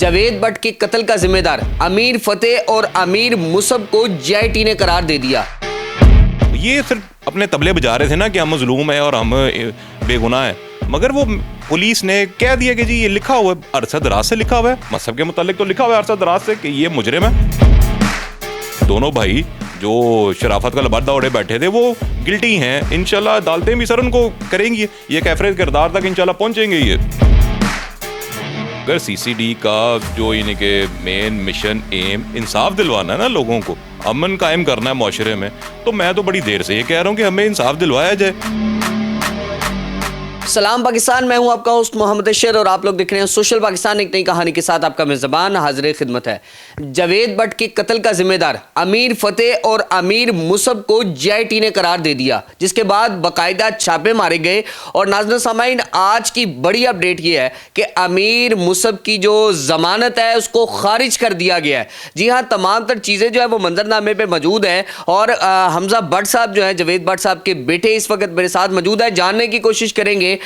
Javed but کے قتل کا ذمہ دار امیر فتح اور امیر مصعب کو JIT نے قرار دے دیا. یہ صرف اپنے طبلے بجا رہے تھے نا کہ ہم مظلوم ہیں اور ہم بے گناہ ہیں, مگر وہ پولیس نے کہہ دیا کہ جی یہ لکھا ہوا ہے, عرصہ دراز سے لکھا ہوا ہے, مذہب کے متعلق تو لکھا ہوا ہے عرصہ دراز سے کہ یہ مجرم ہے. دونوں بھائی جو شرافت کا لبادہ اوڑے بیٹھے تھے وہ گلٹی ہیں, انشاءاللہ عدالتیں بھی سر ان کو کریں گی, یہ کیفرے کردار تک انشاءاللہ پہنچیں گے. یہ اگر CCD کا جو یعنی کہ مین مشن ایم انصاف دلوانا ہے نا لوگوں کو, امن قائم کرنا ہے معاشرے میں, تو میں تو بڑی دیر سے یہ کہہ رہا ہوں کہ ہمیں انصاف دلوایا جائے. سلام پاکستان, میں ہوں آپ کا ہوسٹ محمد اشر اور آپ لوگ دیکھ رہے ہیں سوشل پاکستان. ایک نئی کہانی کے ساتھ آپ کا میزبان حاضر خدمت ہے. جاوید بٹ کے قتل کا ذمہ دار امیر فتح اور امیر مصعب کو JIT نے قرار دے دیا, جس کے بعد باقاعدہ چھاپے مارے گئے. اور ناظرین سامعین, آج کی بڑی اپڈیٹ یہ ہے کہ امیر مصعب کی جو ضمانت ہے اس کو خارج کر دیا گیا ہے. جی ہاں, تمام تر چیزیں جو ہے وہ منظرنامے پہ موجود ہیں. اور حمزہ بٹ صاحب جو ہیں, جاوید بٹ صاحب کے بیٹے اس وقت میرے ساتھ موجود ہیں. جاننے کی کوشش کریں گے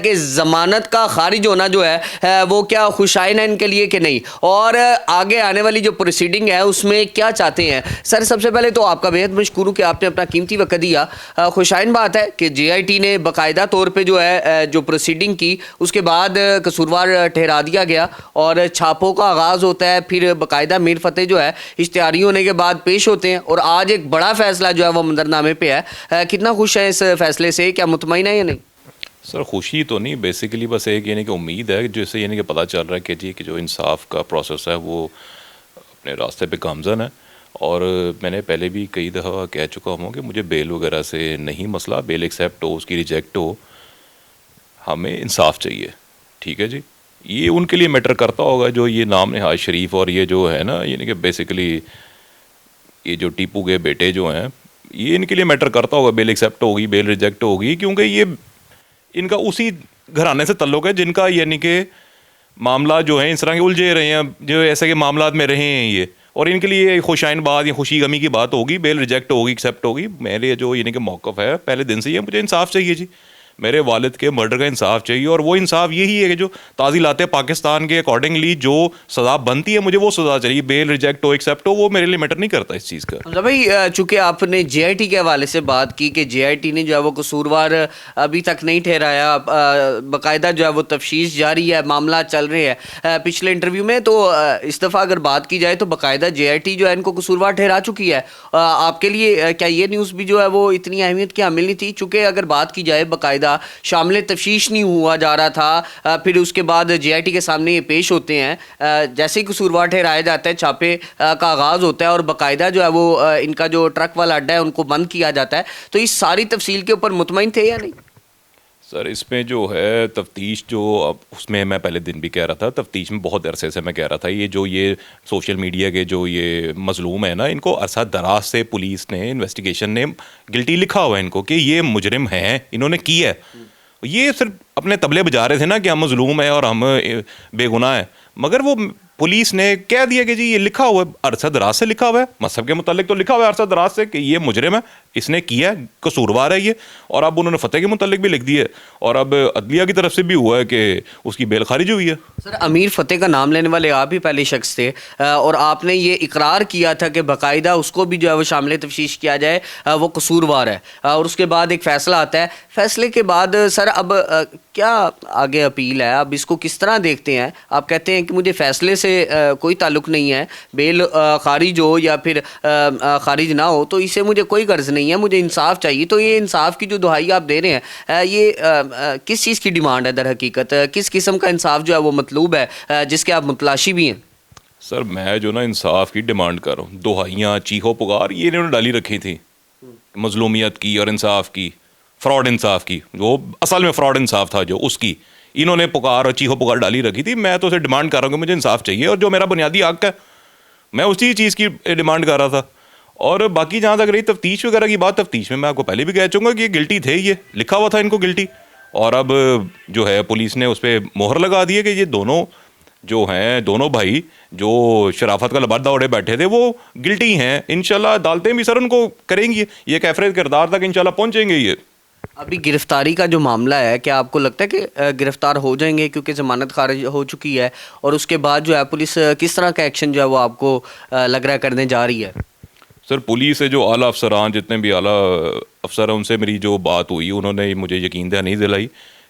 کہ ضمانت کا خارج ہونا جو ہے وہ کیا خوشائن ہے ان کے لیے کہ نہیں, اور آگے آنے والی جو پروسیڈنگ ہے اس میں کیا چاہتے ہیں. سر سب سے پہلے تو آپ کا بہت مشکور ہوں کہ آپ نے اپنا قیمتی وقت دیا. خوشائن بات ہے کہ JIT نے باقاعدہ طور پہ جو ہے جو پروسیڈنگ کی, اس کے بعد قصوروار ٹھہرا دیا گیا اور چھاپوں کا آغاز ہوتا ہے. پھر باقاعدہ میر فتح جو ہے اشتہاری ہونے کے بعد پیش ہوتے ہیں, اور آج ایک بڑا فیصلہ جو ہے وہ منظرنامے پہ ہے. کتنا خوش ہے اس فیصلے سے, کیا مطمئن ہے یا نہیں؟ سر خوشی تو نہیں, بیسیکلی بس ایک یعنی کہ امید ہے, جیسے یعنی کہ پتہ چل رہا ہے کہ جی کہ جو انصاف کا پروسیس ہے وہ اپنے راستے پہ گامزن ہے. اور میں نے پہلے بھی کئی دفعہ کہہ چکا ہوں کہ مجھے بیل وغیرہ سے نہیں مسئلہ, بیل ایکسیپٹ ہو اس کی ریجیکٹ ہو, ہمیں انصاف چاہیے. ٹھیک ہے جی, یہ ان کے لیے میٹر کرتا ہوگا جو یہ نام نہاد شریف اور یہ جو ہے نا یعنی کہ بیسیکلی یہ جو ٹیپو کے بیٹے جو ہیں, یہ ان کے لیے میٹر کرتا ہوگا. بیل ایکسیپٹ ہوگی, بیل ریجیکٹ ہوگی, کیونکہ یہ ان کا اسی گھرانے سے تعلق ہے جن کا یعنی کہ معاملات جو ہیں اس طرح کے الجھے رہے ہیں, جو ایسے کہ معاملات میں رہے ہیں یہ, اور ان کے لیے خوشائن بات یا خوشی غمی کی بات ہوگی. بیل ریجیکٹ ہوگی, ایکسیپٹ ہوگی. میرے جو یعنی کہ موقف ہے پہلے دن سے ہی ہے, مجھے انصاف چاہیے جی. میرے والد کے مرڈر کا انصاف چاہیے, اور وہ انصاف یہی ہے کہ جو تعزیلات پاکستان کے اکارڈنگلی جو سزا بنتی ہے مجھے وہ سزا چاہیے. بیل ریجیکٹ ہو, ایکسیپٹ ہو, وہ میرے لیے میٹر نہیں کرتا اس چیز کا. بھائی چونکہ آپ نے JIT کے حوالے سے بات کی کہ JIT نے جو ہے وہ قصوروار ابھی تک نہیں ٹھہرایا, باقاعدہ جو ہے وہ تفتیش جاری ہے, معاملات چل رہے ہیں. پچھلے انٹرویو میں تو اس دفعہ اگر بات کی جائے تو باقاعدہ JIT جو ہے ان کو قصوروار ٹھہرا چکی ہے. آپ کے لیے کیا یہ نیوز بھی جو ہے وہ اتنی اہمیت کی حامل نہیں تھی؟ چونکہ اگر بات کی جائے باقاعدہ شامل تفتیش نہیں ہوا جا رہا تھا, پھر اس کے بعد JIT کے سامنے یہ پیش ہوتے ہیں, جیسے ہی قصوروار ٹھہرایا جاتا ہے چھاپے کا آغاز ہوتا ہے, اور باقاعدہ جو ہے وہ ان کا جو ٹرک والا اڈا ہے ان کو بند کیا جاتا ہے. تو اس ساری تفصیل کے اوپر مطمئن تھے یا نہیں؟ سر اس میں جو ہے تفتیش جو اس میں پہلے دن بھی کہہ رہا تھا, تفتیش میں بہت عرصے سے میں کہہ رہا تھا, یہ سوشل میڈیا کے جو یہ مظلوم ہے نا, ان کو عرصہ دراز سے پولیس نے انویسٹیگیشن نے گلٹی لکھا ہوا ہے ان کو کہ یہ مجرم ہیں, انہوں نے کی ہے. یہ صرف اپنے طبلے بجا رہے تھے نا کہ ہم مظلوم ہیں اور ہم بے گناہ ہیں, مگر وہ پولیس نے کہہ دیا کہ جی یہ لکھا ہوا ہے عرصہ دراز سے لکھا ہوا ہے, مذہب کے متعلق تو لکھا ہوا ہے عرصہ دراز سے کہ یہ مجرم ہے, اس نے کیا ہے, قصوروار ہے یہ. اور اب انہوں نے فتح کے متعلق بھی لکھ دیا ہے, اور اب عدلیہ کی طرف سے بھی ہوا ہے کہ اس کی بیل خارج ہوئی ہے. سر امیر فتح کا نام لینے والے آپ ہی پہلے شخص تھے, اور آپ نے یہ اقرار کیا تھا کہ باقاعدہ اس کو بھی جو ہے وہ شامل تفتیش کیا جائے, وہ قصوروار ہے. اور اس کے بعد ایک فیصلہ آتا ہے, فیصلے کے بعد سر اب کیا آگے اپیل ہے, اب اس کو کس طرح دیکھتے ہیں؟ آپ کہتے ہیں کہ مجھے فیصلے سے کوئی تعلق نہیں ہے, بیل خارج ہو یا پھر خارج نہ ہو تو اسے مجھے کوئی غرض نہیں ہے, مجھے انصاف چاہیے. تو یہ انصاف کی جو دہائی آپ دے رہے ہیں, یہ کس چیز کی ڈیمانڈ ہے در حقیقت؟ کس قسم کا انصاف جو ہے وہ مطلوب ہے جس کے آپ متلاشی بھی ہیں؟ سر میں جو نا انصاف کی ڈیمانڈ کر رہا ہوں, دہائیاں چیخو پکار یہ انہوں نے ڈالی رکھی تھی, مظلومیت کی اور انصاف کی, فراڈ انصاف کی, جو اصل میں فراڈ انصاف تھا جو اس کی انہوں نے پکار اور چیخو پکار ڈالی رکھی تھی. میں تو اسے ڈیمانڈ کر رہا ہوں کہ مجھے انصاف چاہیے, اور جو میرا بنیادی حق ہے میں اسی چیز کی ڈیمانڈ کر رہا تھا. اور باقی جہاں تک رہی تفتیش وغیرہ کی بات, تفتیش میں آپ کو پہلے بھی کہہ چکا کہ یہ گلٹی تھے, یہ لکھا ہوا تھا ان کو گلٹی, اور اب جو ہے پولیس نے اس پہ مہر لگا دی ہے کہ یہ دونوں جو ہیں, دونوں بھائی جو شرافت کا لبادہ اوڑے بیٹھے تھے وہ گلٹی ہیں. انشاءاللہ عدالتیں بھی سر ان کو کریں گی, یہ کیفرے کردار تک انشاءاللہ پہنچیں گے. یہ ابھی گرفتاری کا جو معاملہ ہے کیا آپ کو لگتا ہے کہ گرفتار ہو جائیں گے کیونکہ ضمانت خارج ہو چکی ہے اور اس کے بعد جو ہے پولیس کس طرح کا ایکشن جو ہے وہ آپ کو لگ رہا ہے کرنے جا رہی ہے؟ سر پولیس سے جو اعلیٰ افسران جتنے بھی اعلیٰ افسر ہیں ان سے میری جو بات ہوئی انہوں نے مجھے یقین دہانی دلائی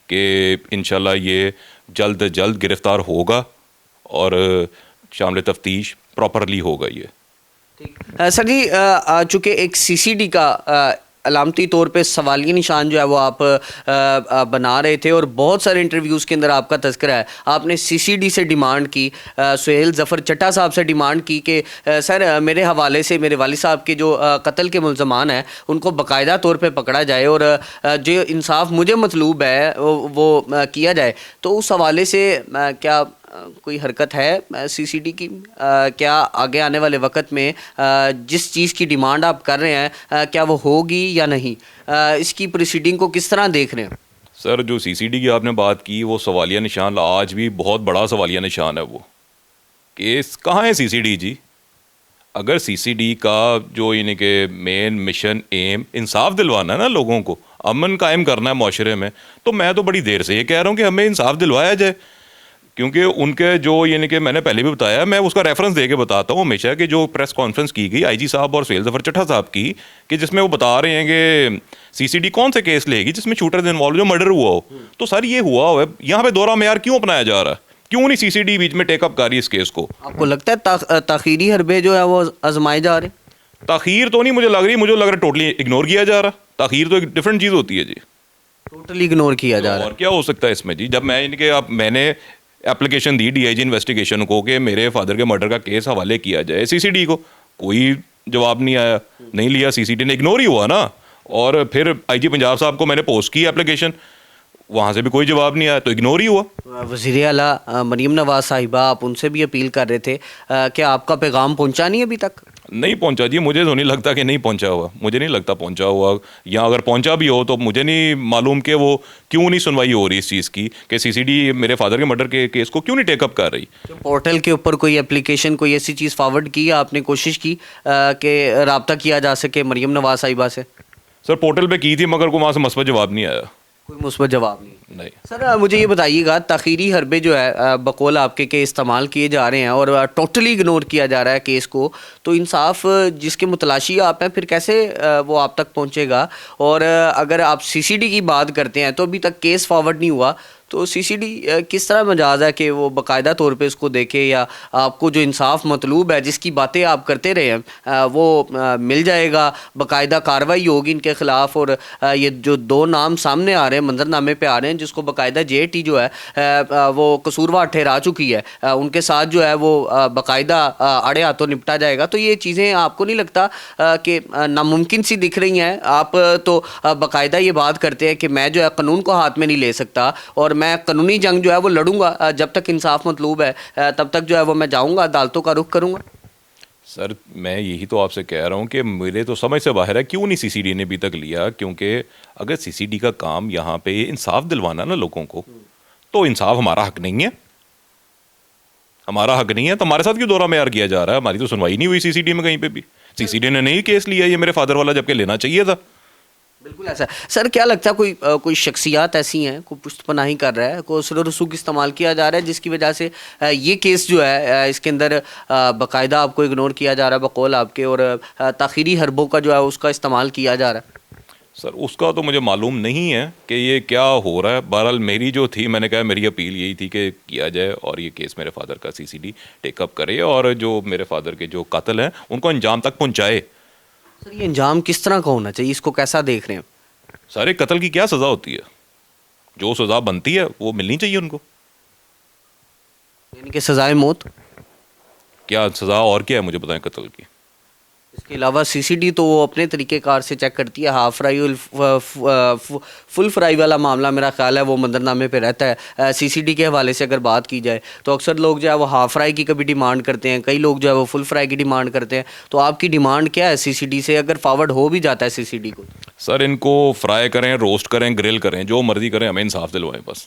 کہ انشاءاللہ یہ جلد از جلد گرفتار ہوگا اور شامل تفتیش پراپرلی ہوگا یہ. سر جی چونکہ ایک سی سی ڈی کا علامتی طور پہ سوالیہ نشان جو ہے وہ آپ بنا رہے تھے اور بہت سارے انٹرویوز کے اندر آپ کا تذکرہ ہے. آپ نے سی سی ڈی سے ڈیمانڈ کی, سہیل ظفر چٹھا صاحب سے ڈیمانڈ کی کہ سر میرے حوالے سے میرے والد صاحب کے جو قتل کے ملزمان ہیں ان کو باقاعدہ طور پہ پکڑا جائے اور جو انصاف مجھے مطلوب ہے وہ کیا جائے. تو اس حوالے سے کیا کوئی حرکت ہے سی سی ڈی کی؟ کیا آگے آنے والے وقت میں جس چیز کی ڈیمانڈ آپ کر رہے ہیں کیا وہ ہوگی یا نہیں؟ اس کی پروسیڈنگ کو کس طرح دیکھ رہے ہیں؟ سر جو سی سی ڈی کی آپ نے بات کی وہ سوالیہ نشان آج بھی بہت بڑا سوالیہ نشان ہے. وہ کیس کہاں ہے سی سی ڈی جی؟ اگر سی سی ڈی کا جو یعنی کہ مین مشن ایم انصاف دلوانا ہے نا لوگوں کو, امن قائم کرنا ہے معاشرے میں, تو میں تو بڑی دیر سے یہ کہہ رہا ہوں کہ ہمیں انصاف دلوایا جائے. کیونکہ ان کے جو یعنی کہ میں نے پہلے بھی بتایا, میں اس کا ریفرنس دے کے بتاتا ہوں ہمیشہ کہ جو پریس کانفرنس کی گئی آئی جی صاحب اور سہیل ظفر چٹھا صاحب کی, کہ جس میں وہ بتا رہے ہیں کہ سی سی ڈی کون سے کیس لے گی جس میں شوٹرز انوالو جو مرڈر ہوا ہو. تو سر یہ ہوا ہے یہاں پہ دوہرا معیار کیوں اپنایا جا رہا ہے؟ کیوں نہیں سی سی ڈی بیچ میں ٹیک اپ کر رہی ہے اس کیس کو؟ آپ کو لگتا ہے تاخیری حربے جو ہے وہ آزمائے جا رہے ہیں؟ تاخیر تو نہیں مجھے لگ رہی, مجھے لگ رہا ہے ٹوٹلی اگنور کیا جا رہا. تاخیر تو ایک ڈفرینٹ چیز ہوتی ہے جی, ٹوٹلی اگنور کیا جا رہا ہے. اور کیا ہو سکتا ہے اس میں جی؟ جب میں یعنی کہ اب میں نے اپلیکیشن دی ڈی آئی جی انویسٹیگیشن کو کہ میرے فادر کے مرڈر کا کیس حوالے کیا جائے سی سی ڈی کو, کوئی جواب نہیں آیا, نہیں لیا, سی سی ڈی نے اگنور ہی ہوا نا. اور پھر آئی جی پنجاب صاحب کو میں نے پوسٹ کی اپلیکیشن, وہاں سے بھی کوئی جواب نہیں آیا, تو اگنور ہی ہوا. وزیر اعلیٰ مریم نواز صاحبہ, آپ ان سے بھی اپیل کر رہے تھے, کیا آپ کا پیغام پہنچا نہیں ابھی تک؟ نہیں پہنچا جی, مجھے تو نہیں لگتا کہ نہیں پہنچا ہوا, مجھے نہیں لگتا پہنچا ہوا. یا اگر پہنچا بھی ہو تو مجھے نہیں معلوم کہ وہ کیوں نہیں سنوائی ہو رہی اس چیز کی, کہ سی سی ڈی میرے فادر کے مرڈر کے کیس کو کیوں نہیں ٹیک اپ کر رہی. پورٹل کے اوپر کوئی اپلیکیشن کوئی ایسی چیز فارورڈ کی, آپ نے کوشش کی کہ رابطہ کیا جا سکے مریم نواز صاحبہ سے؟ سر پورٹل پہ کی تھی مگر کو وہاں سے مثبت جواب نہیں آیا. کوئی مثبت جواب نہیں. سر مجھے یہ بتائیے گا, تاخیری حربے جو ہے بقول آپ کے استعمال کیے جا رہے ہیں اور ٹوٹلی اگنور کیا جا رہا ہے کیس کو, تو انصاف جس کے متلاشی آپ ہیں پھر کیسے وہ آپ تک پہنچے گا؟ اور اگر آپ سی سی ڈی کی بات کرتے ہیں تو ابھی تک کیس فارورڈ نہیں ہوا, تو سی سی ڈی کس طرح مجاز ہے کہ وہ باقاعدہ طور پہ اس کو دیکھے, یا آپ کو جو انصاف مطلوب ہے جس کی باتیں آپ کرتے رہے ہیں وہ مل جائے گا, باقاعدہ کارروائی ہوگی ان کے خلاف؟ اور یہ جو دو نام سامنے آ رہے ہیں, منظر نامے پہ آ رہے ہیں, جس کو باقاعدہ جے ٹی جو ہے وہ قصوروار ٹھہرا چکی ہے, ان کے ساتھ جو ہے وہ باقاعدہ اڑے ہاتھوں نپٹا جائے گا. تو یہ چیزیں آپ کو نہیں لگتا کہ ناممکن سی دکھ رہی ہیں؟ آپ تو باقاعدہ یہ بات کرتے ہیں کہ میں جو ہے قانون کو ہاتھ میں نہیں لے سکتا اور میں قانونی جنگ جو ہے وہ لڑوں گا, جب تک انصاف مطلوب ہے تب تک جو ہے وہ میں جاؤں گا, عدالتوں کا رخ کروں گا. سر میں یہی تو آپ سے کہہ رہا ہوں کہ میرے تو سمجھ سے باہر ہے کیوں نہیں سی سی ڈی نے ابھی تک لیا. کیونکہ اگر سی سی ڈی کا کام یہاں پہ انصاف دلوانا نا لوگوں کو, تو انصاف ہمارا حق نہیں ہے, ہمارا حق نہیں ہے, تو ہمارے ساتھ کیوں دورہ معیار کیا جا رہا ہے؟ ہماری تو سنوائی نہیں ہوئی سی سی ڈی میں کہیں پہ بھی. سی سی ڈی نے نہیں کیس لیا یہ میرے فادر والا, جبکہ لینا چاہیے تھا. بالکل ایسا. سر کیا لگتا ہے کوئی شخصیات ایسی ہیں, کوئی پشت پناہی کر رہا ہے, کوئی اثر و رسوخ استعمال کیا جا رہا ہے جس کی وجہ سے یہ کیس جو ہے اس کے اندر باقاعدہ آپ کو اگنور کیا جا رہا ہے بقول آپ کے, اور تاخیری حربوں کا جو ہے اس کا استعمال کیا جا رہا ہے؟ سر اس کا تو مجھے معلوم نہیں ہے کہ یہ کیا ہو رہا ہے. بہرحال میری جو تھی, میں نے کہا میری اپیل یہی تھی کہ کیا جائے اور یہ کیس میرے فادر کا سی سی ڈی ٹیک اپ کرے, اور جو میرے فادر کے جو قاتل ہیں ان کو انجام تک پہنچائے. سر یہ انجام کس طرح کا ہونا چاہیے, اس کو کیسا دیکھ رہے ہیں؟ سارے قتل کی کیا سزا ہوتی ہے؟ جو سزا بنتی ہے وہ ملنی چاہیے ان کو. یعنی کہ سزائے موت؟ کیا سزا اور کیا ہے مجھے بتائیں قتل کی. اس کے علاوہ سی سی ڈی تو وہ اپنے طریقہ کار سے چیک کرتی ہے, ہاف فرائی فل فرائی والا معاملہ میرا خیال ہے وہ منظر نامے پہ رہتا ہے. سی سی ڈی کے حوالے سے اگر بات کی جائے تو اکثر لوگ جو ہے وہ ہاف فرائی کی کبھی ڈیمانڈ کرتے ہیں, کئی لوگ جو ہے وہ فل فرائی کی ڈیمانڈ کرتے ہیں. تو آپ کی ڈیمانڈ کیا ہے سی سی ڈی سے, اگر فارورڈ ہو بھی جاتا ہے سی سی ڈی کو؟ سر ان کو فرائی کریں, روسٹ کریں, گرل کریں, جو مرضی کریں, ہمیں انصاف دلوائیں بس.